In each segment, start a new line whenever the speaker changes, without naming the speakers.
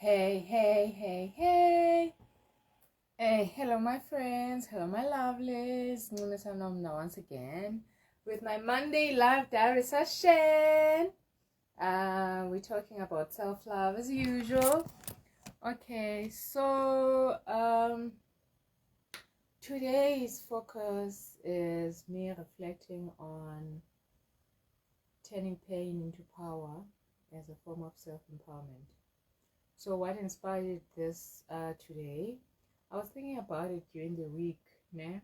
Hey, hey, hey, hey. Hey, hello, my friends. Hello, my lovelies. Nomna once again with my Monday Live Diary session. We're talking about self-love as usual. Okay, so today's focus is me reflecting on turning pain into power as a form of self-empowerment. So what inspired this today? I was thinking about it during the week, né?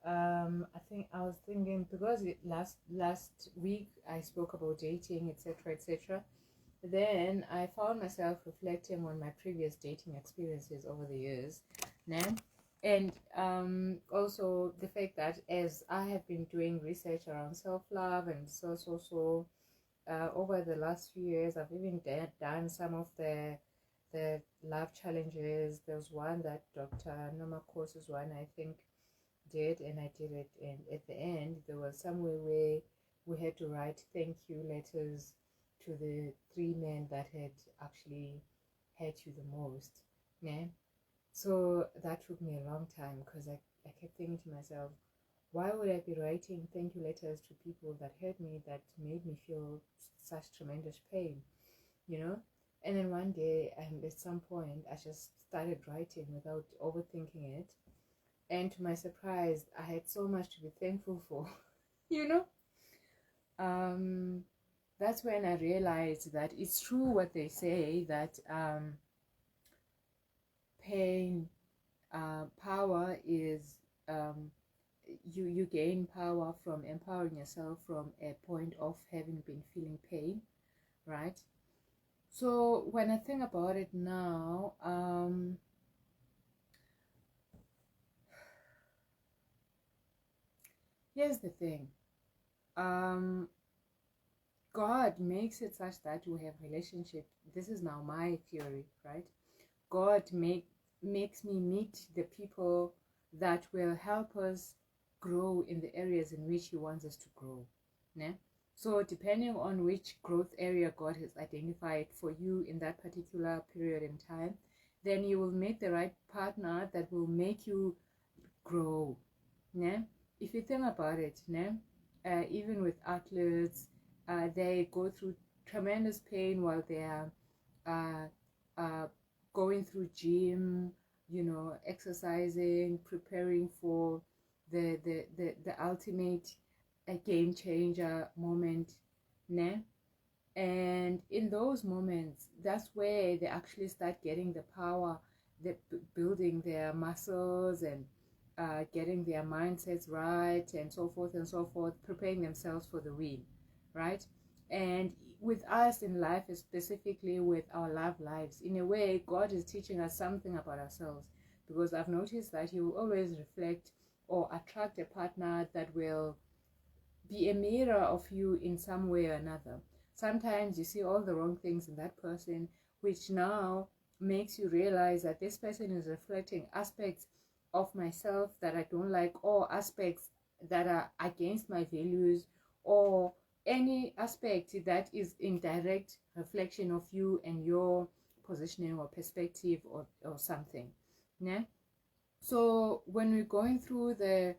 I think I was thinking because last week I spoke about dating, etc., etc. Then I found myself reflecting on my previous dating experiences over the years, né? And also the fact that as I have been doing research around self-love and so over the last few years, I've even done some of the love challenges. There's one that Dr. Nomna courses one I think did, and I did it. And at the end, there was somewhere where we had to write thank you letters to the three men that had actually hurt you the most. Yeah. So that took me a long time because I kept thinking to myself, why would I be writing thank you letters to people that hurt me, that made me feel such tremendous pain, you know? And then one day, and at some point, I just started writing without overthinking it. And to my surprise, I had so much to be thankful for, you know? That's when I realized that it's true what they say, that pain, power is, you gain power from empowering yourself from a point of having been feeling pain, right? So when I think about it now, here's the thing. God makes it such that we have relationship. This is now my theory, right? God makes me meet the people that will help us grow in the areas in which He wants us to grow. Yeah? So depending on which growth area God has identified for you in that particular period in time, then you will meet the right partner that will make you grow. Yeah? If you think about it, yeah? Even with athletes, they go through tremendous pain while they are going through gym, exercising, preparing for the ultimate game changer moment, né? And in those moments, that's where they actually start getting the power, building their muscles and getting their mindsets right and so forth, preparing themselves for the win, right? And with us in life, specifically with our love lives, in a way, God is teaching us something about ourselves, because I've noticed that He will always reflect or attract a partner that will be a mirror of you in some way or another. Sometimes you see all the wrong things in that person, which now makes you realize that this person is reflecting aspects of myself that I don't like, or aspects that are against my values, or any aspect that is in direct reflection of you and your positioning or perspective or something. Yeah? So when we're going through the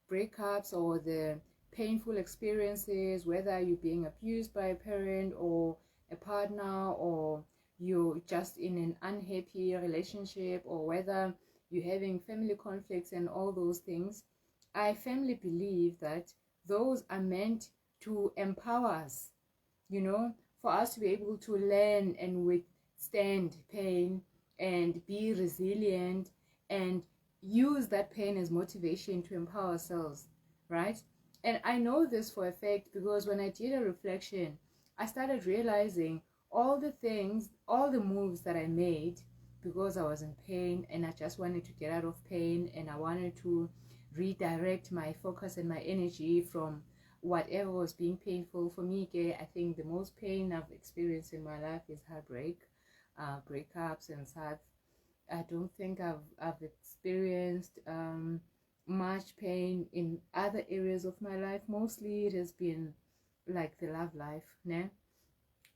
breakups or the painful experiences, whether you're being abused by a parent or a partner, or you're just in an unhappy relationship, or whether you're having family conflicts and all those things, I firmly believe that those are meant to empower us, for us to be able to learn and withstand pain and be resilient and use that pain as motivation to empower ourselves, right? And I know this for a fact because when I did a reflection, I started realizing all the things, all the moves that I made because I was in pain and I just wanted to get out of pain, and I wanted to redirect my focus and my energy from whatever was being painful for me. I think the most pain I've experienced in my life is heartbreak, breakups and stuff. I don't think I've experienced much pain in other areas of my life. Mostly it has been like the love life, né?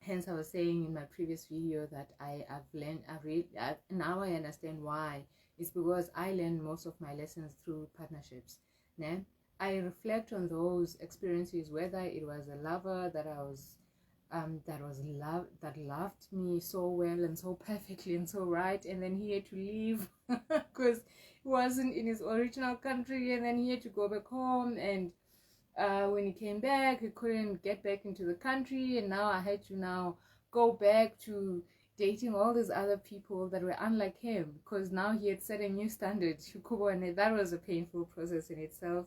Hence, I was saying in my previous video that now I understand why. It's because I learned most of my lessons through partnerships. Né? I reflect on those experiences, whether it was a lover that that loved me so well and so perfectly and so right, and then he had to leave because he wasn't in his original country, and then he had to go back home, and when he came back, he couldn't get back into the country, and now I had to now go back to dating all these other people that were unlike him, because now he had set a new standard, and that was a painful process in itself.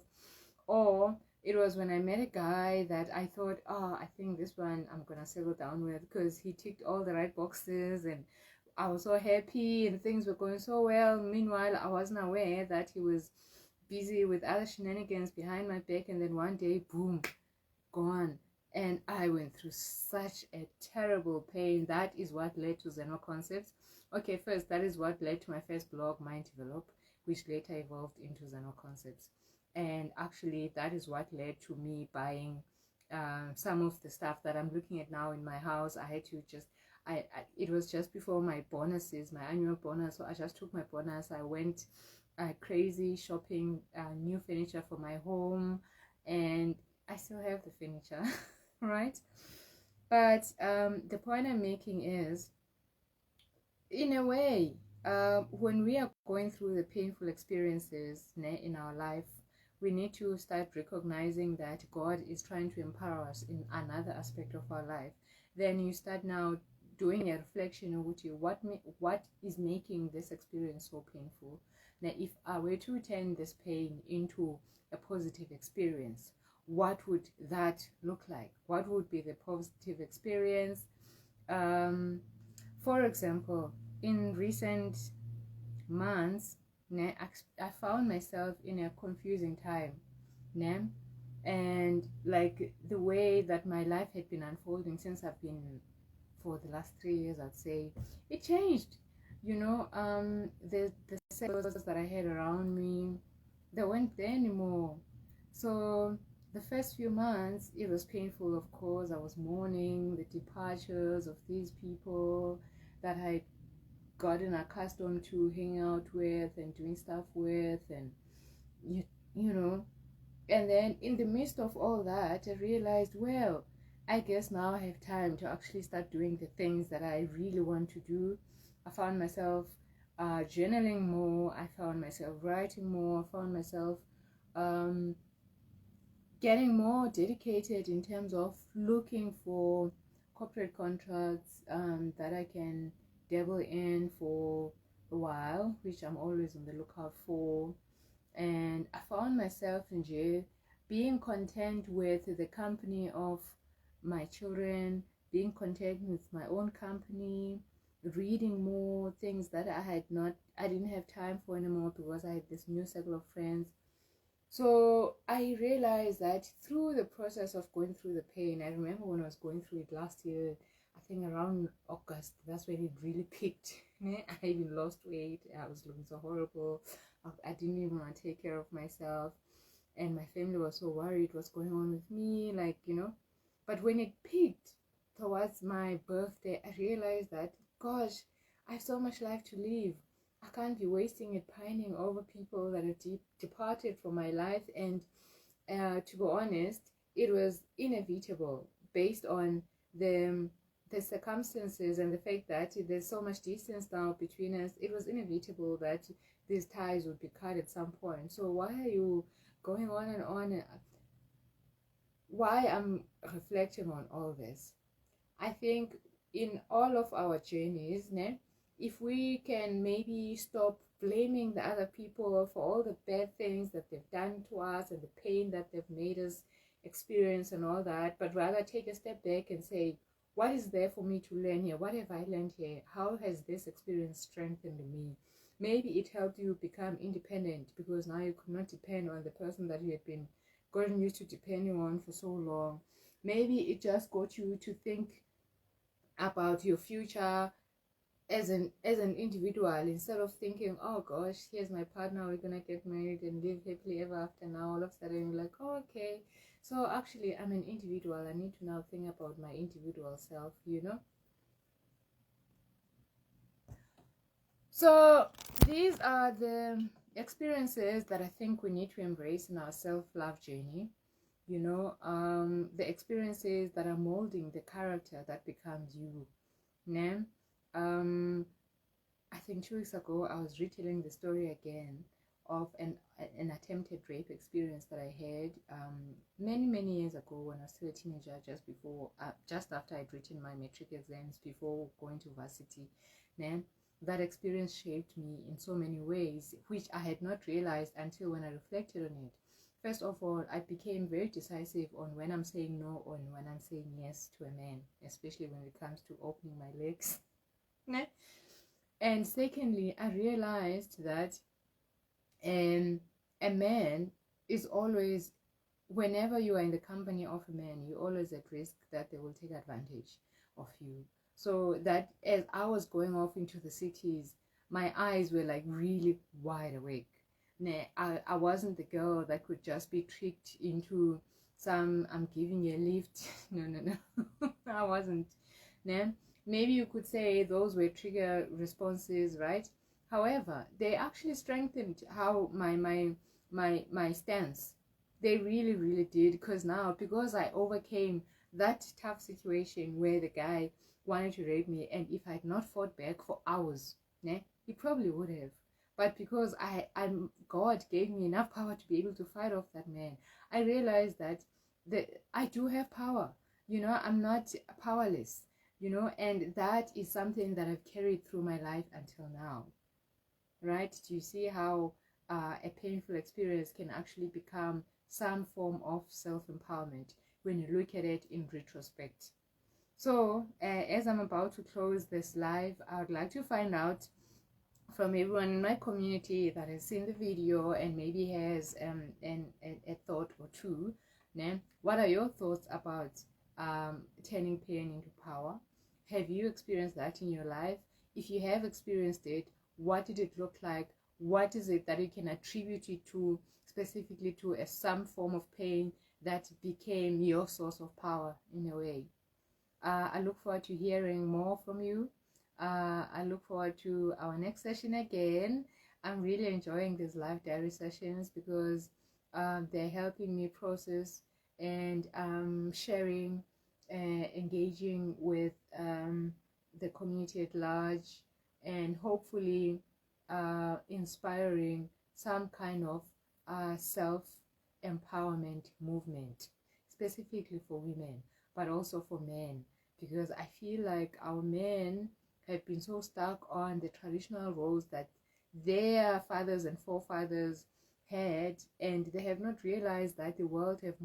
Or it was when I met a guy that I thought, oh, I think this one I'm gonna settle down with, because he ticked all the right boxes, and I was so happy and things were going so well. Meanwhile, I wasn't aware that he was busy with other shenanigans behind my back, and then one day, boom, gone. And I went through such a terrible pain. That is what led to Zeno Concepts. Okay, first, that is what led to my first blog, Mind Develop, which later evolved into Zeno Concepts. And actually, that is what led to me buying some of the stuff that I'm looking at now in my house. I had to just, it was just before my bonuses, my annual bonus. So I just took my bonus. I went crazy shopping new furniture for my home, and I still have the furniture, right? But the point I'm making is, in a way, when we are going through the painful experiences in our life, we need to start recognizing that God is trying to empower us in another aspect of our life. Then you start now doing a reflection of what is making this experience so painful. Now, if I were to turn this pain into a positive experience, what would that look like? What would be the positive experience? For example, in recent months, I found myself in a confusing time, and like the way that my life had been unfolding since I've been for the last 3 years, I'd say it changed. The circles that I had around me, they weren't there anymore. So the first few months, it was painful, of course. I was mourning the departures of these people that I gotten accustomed to hanging out with and doing stuff with, and you know and then in the midst of all that, I realized, well, I guess now I have time to actually start doing the things that I really want to do. I found myself journaling more. I found myself writing more. I found myself getting more dedicated in terms of looking for corporate contracts that I can dabble in for a while, which I'm always on the lookout for. And I found myself in jail, being content with the company of my children, being content with my own company, reading more things that I didn't have time for anymore, because I had this new circle of friends. So I realized that through the process of going through the pain, I remember when I was going through it last year, I think around August, that's when it really peaked. I even lost weight. I was looking so horrible. I didn't even want to take care of myself, and my family was so worried what's going on with me, but when it peaked towards my birthday, I realized that, gosh, I have so much life to live. I can't be wasting it pining over people that have departed from my life. And to be honest, it was inevitable based on the circumstances and the fact that there's so much distance now between us. It was inevitable that these ties would be cut at some point. So why are you going on and on? Why I'm reflecting on all this? I think in all of our journeys, if we can maybe stop blaming the other people for all the bad things that they've done to us and the pain that they've made us experience and all that, but rather take a step back and say, what is there for me to learn here? What have I learned here? How has this experience strengthened me? Maybe it helped you become independent, because now you could not depend on the person that you had been gotten used to depending on for so long. Maybe it just got you to think about your future as an individual, instead of thinking, oh gosh, here's my partner, we're gonna get married and live happily ever after. Now all of a sudden you're like, oh, okay, So actually, I'm an individual. I need to now think about my individual self, you know. So these are the experiences that I think we need to embrace in our self-love journey. You know, the experiences that are molding the character that becomes you. Né? I think 2 weeks ago I was retelling the story again of an attempted rape experience that I had many years ago when I was still a teenager, just after I'd written my matric exams before going to varsity. Né? That experience shaped me in so many ways, which I had not realized until when I reflected on it. First of all, I became very decisive on when I'm saying no or when I'm saying yes to a man, especially when it comes to opening my legs. And secondly, I realized that a man is always, whenever you are in the company of a man, you're always at risk that they will take advantage of you. So that as I was going off into the cities, my eyes were like really wide awake. I wasn't the girl that could just be tricked into some I'm giving you a lift. No. I wasn't. Maybe you could say those were trigger responses, right? However, they actually strengthened how my stance. They really did, because I overcame that tough situation where the guy wanted to rape me, and if I had not fought back for hours, he probably would have. But because God gave me enough power to be able to fight off that man, I realized that I do have power. I'm not powerless. And that is something that I've carried through my life until now. Right? Do you see how a painful experience can actually become some form of self-empowerment when you look at it in retrospect? So as I'm about to close this live, I would like to find out from everyone in my community that has seen the video and maybe has a thought or two. What are your thoughts about turning pain into power? Have you experienced that in your life? If you have experienced it, what did it look like? What is it that you can attribute it to, specifically to some form of pain that became your source of power in a way? I look forward to hearing more from you. I look forward to our next session again. I'm really enjoying these live diary sessions because they're helping me process and sharing, engaging with the community at large, and hopefully inspiring some kind of self-empowerment movement, specifically for women, but also for men, because I feel like our men have been so stuck on the traditional roles that their fathers and forefathers had, and they have not realized that the world has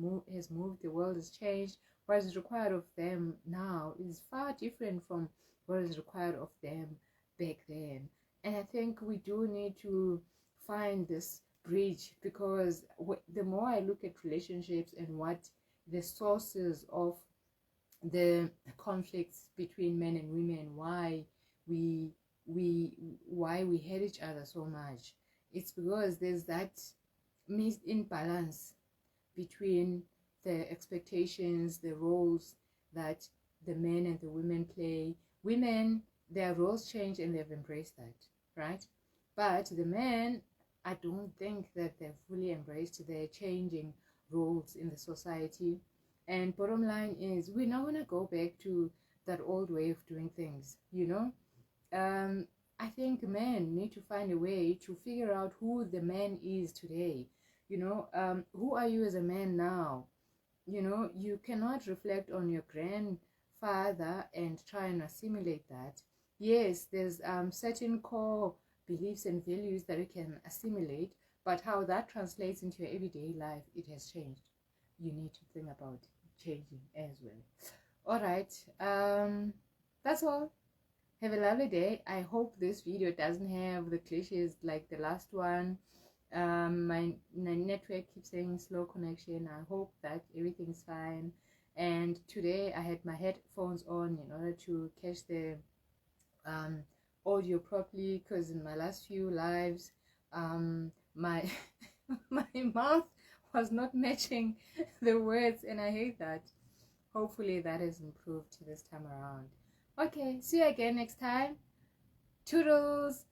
moved, the world has changed. What is required of them now is far different from what is required of them back then. And I think we do need to find this bridge, because the more I look at relationships and what the sources of the conflicts between men and women, why we hate each other so much, it's because there's that imbalance between the expectations, the roles that the men and the women play. Women, their roles change and they've embraced that, right? But the men, I don't think that they've fully embraced their changing roles in the society. And bottom line is, we now want to go back to that old way of doing things, I think men need to find a way to figure out who the man is today. Who are you as a man now? You cannot reflect on your grandfather and try and assimilate that. Yes, there's certain core beliefs and values that you can assimilate, but how that translates into your everyday life, it has changed. You need to think about changing as well. All right, that's all. Have a lovely day. I hope this video doesn't have the cliches like the last one. My network keeps saying slow connection. I hope that everything's fine. And today I had my headphones on in order to catch the audio properly, because in my last few lives my my mouth was not matching the words, and I hate that. Hopefully that is improved this time around. Okay, see you again next time. Toodles.